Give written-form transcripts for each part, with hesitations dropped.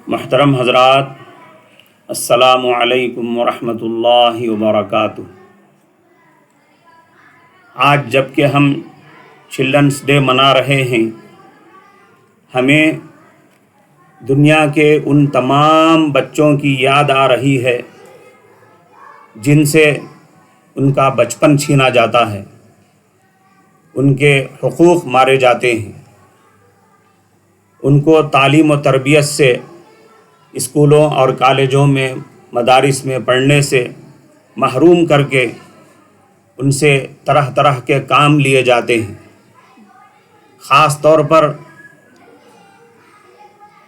محترم حضرات، السلام علیکم ورحمۃ اللہ وبرکاتہ۔ آج جب کہ ہم چلڈرنس ڈے منا رہے ہیں، ہمیں دنیا کے ان تمام بچوں کی یاد آ رہی ہے جن سے ان کا بچپن چھینا جاتا ہے، ان کے حقوق مارے جاتے ہیں، ان کو تعلیم و تربیت سے اسکولوں اور کالجوں میں مدارس میں پڑھنے سے محروم کر کے ان سے طرح طرح کے کام لیے جاتے ہیں۔ خاص طور پر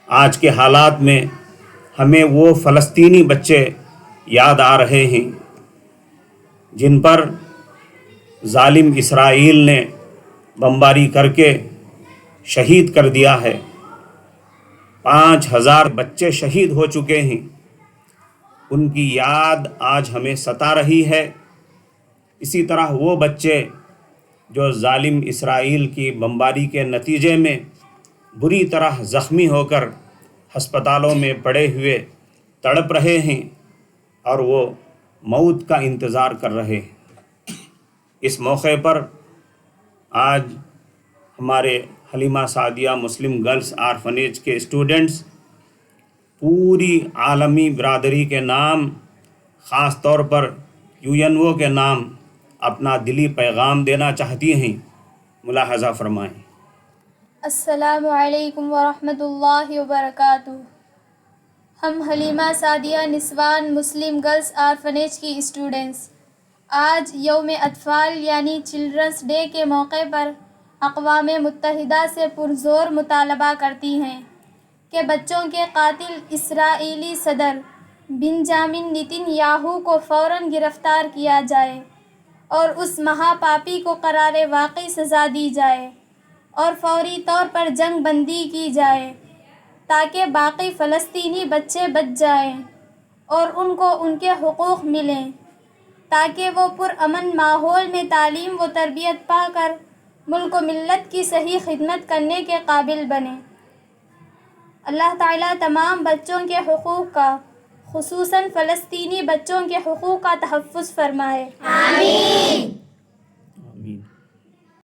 آج کے حالات میں ہمیں وہ فلسطینی بچے یاد آ رہے ہیں جن پر ظالم اسرائیل نے بمباری کر کے شہید کر دیا ہے۔ 5000 بچے شہید ہو چکے ہیں، ان کی یاد آج ہمیں ستا رہی ہے۔ اسی طرح وہ بچے جو ظالم اسرائیل کی بمباری کے نتیجے میں بری طرح زخمی ہو کر ہسپتالوں میں پڑے ہوئے تڑپ رہے ہیں اور وہ موت کا انتظار کر رہے ہیں۔ اس موقع پر آج ہمارے حلیمہ سعدیہ مسلم گرلز آرفنیج کے اسٹوڈنٹس پوری عالمی برادری کے نام، خاص طور پر UNO کے نام اپنا دلی پیغام دینا چاہتی ہیں۔ ملاحظہ فرمائیں۔ السلام علیکم ورحمۃ اللہ وبرکاتہ۔ ہم حلیمہ سعدیہ نسوان مسلم گرلز آرفنیج کی اسٹوڈنٹس آج یوم اطفال یعنی چلڈرنس ڈے کے موقع پر اقوام متحدہ سے پرزور مطالبہ کرتی ہیں کہ بچوں کے قاتل اسرائیلی صدر بنجامن نتن یاہو کو فوراً گرفتار کیا جائے اور اس مہا پاپی کو قرار واقعی سزا دی جائے اور فوری طور پر جنگ بندی کی جائے تاکہ باقی فلسطینی بچے بچ جائیں اور ان کو ان کے حقوق ملیں، تاکہ وہ پرامن ماحول میں تعلیم و تربیت پا کر ملک و ملت کی صحیح خدمت کرنے کے قابل بنیں۔ اللہ تعالیٰ تمام بچوں کے حقوق کا، خصوصاً فلسطینی بچوں کے حقوق کا تحفظ فرمائے۔ آمین۔